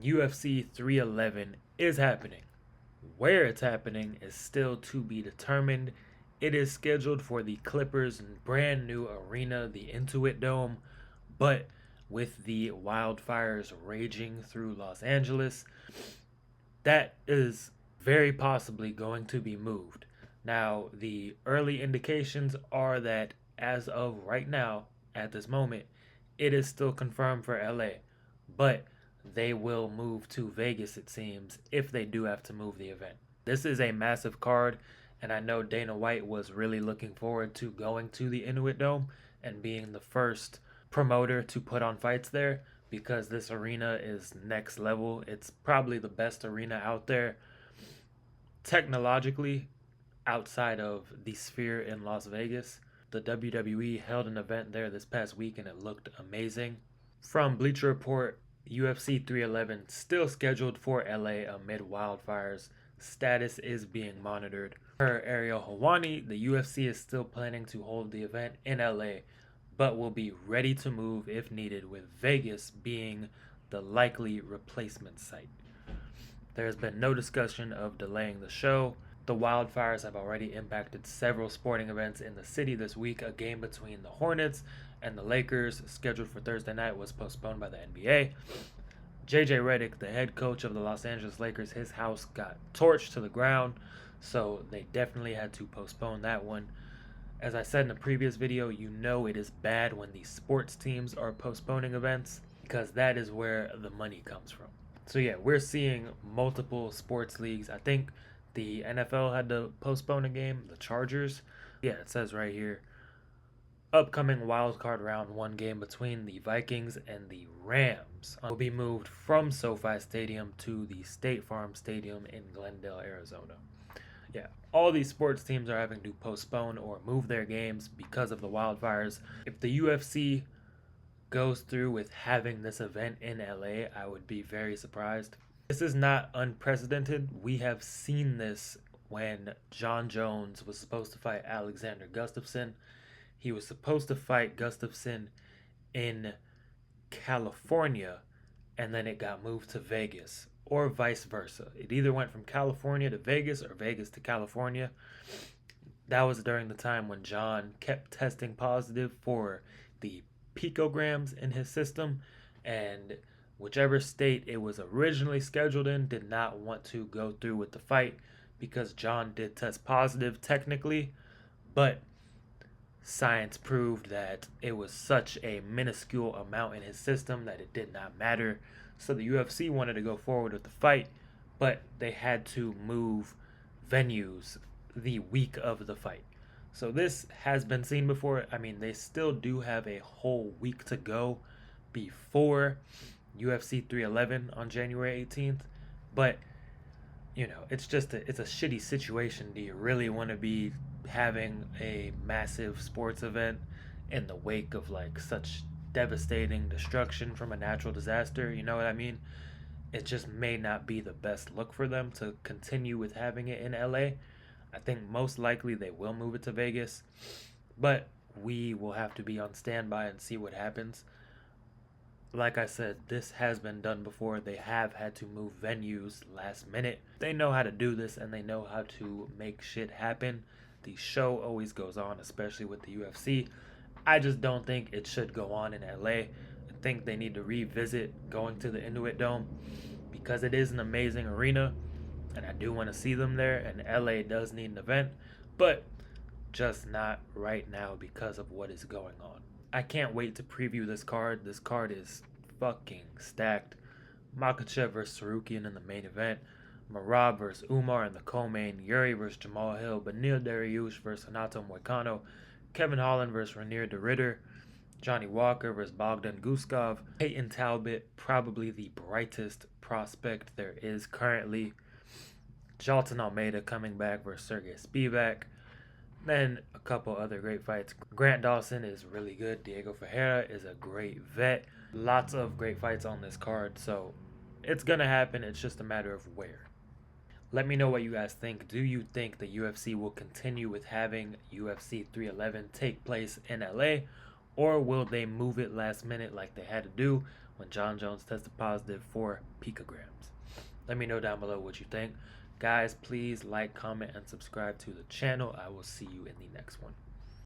UFC 311 is happening. Where it's happening is still to be determined. It is scheduled for the Clippers' brand new arena, the Intuit Dome, but with the wildfires raging through Los Angeles, that is very possibly going to be moved. Now, the early indications are that as of right now, at this moment, it is still confirmed for LA, but they will move to Vegas, it seems, if they do have to move the event. This is a massive card, and I know Dana White was really looking forward to going to the Inuit Dome and being the first promoter to put on fights there because this arena is next level. It's probably the best arena out there technologically outside of the Sphere in Las Vegas. The WWE held an event there this past week and it looked amazing. From Bleacher Report, UFC 311 still scheduled for LA amid wildfires. Status is being monitored. Per Ariel Helwani, the UFC is still planning to hold the event in LA, but will be ready to move if needed, with Vegas being the likely replacement site. There has been no discussion of delaying the show. The wildfires have already impacted several sporting events in the city this week. A game between the Hornets and the Lakers, scheduled for Thursday night, was postponed by the NBA. JJ Redick, the head coach of the Los Angeles Lakers, his house got torched to the ground, so they definitely had to postpone that one. As I said in a previous video, you know it is bad when these sports teams are postponing events because that is where the money comes from. So yeah, we're seeing multiple sports leagues. I think the NFL had to postpone a game, the Chargers. Yeah, it says right here, upcoming wild card round 1 game between the Vikings and the Rams will be moved from SoFi Stadium to the State Farm Stadium in Glendale, Arizona. Yeah, all these sports teams are having to postpone or move their games because of the wildfires. If the UFC goes through with having this event in LA, I would be very surprised. This is not unprecedented. We have seen this when John Jones was supposed to fight Alexander Gustafsson. He was supposed to fight Gustafsson in California, and then it got moved to Vegas, or vice versa. It either went from California to Vegas or Vegas to California. That was during the time when John kept testing positive for the picograms in his system, and whichever state it was originally scheduled in did not want to go through with the fight because John did test positive technically, but science proved that it was such a minuscule amount in his system that it did not matter. So the UFC wanted to go forward with the fight, but they had to move venues the week of the fight. So this has been seen before. I mean, they still do have a whole week to go before UFC 311 on January 18th, but you know, it's a shitty situation. Do you really want to be having a massive sports event in the wake of like such devastating destruction from a natural disaster? You know what I mean? It just may not be the best look for them to continue with having it in LA. I think most likely they will move it to Vegas, but we will have to be on standby and see what happens. Like I said, this has been done before. They have had to move venues last minute. They know how to do this and they know how to make shit happen. The show always goes on, especially with the UFC. I just don't think it should go on in LA. I think they need to revisit going to the Inuit Dome because it is an amazing arena and I do want to see them there, and LA does need an event, but just not right now because of what is going on. I can't wait to preview this card. This card is fucking stacked. Makhachev versus Sarukian in the main event. Marab versus Umar in the co-main. Yuri versus Jamal Hill. Benil Dariush versus Hanato Moicano. Kevin Holland versus Ranier de Ritter. Johnny Walker versus Bogdan Guskov. Peyton Talbot, probably the brightest prospect there is currently. Jalton Almeida coming back versus Sergey Spivak. Then a couple other great fights. Grant Dawson is really good. Diego Ferreira is a great vet. Lots of great fights on this card, so it's going to happen. It's just a matter of where. Let me know what you guys think. Do you think the UFC will continue with having UFC 311 take place in LA, or will they move it last minute like they had to do when John Jones tested positive for picograms. Let me know down below what you think. Guys, please like, comment, and subscribe to the channel. I will see you in the next one.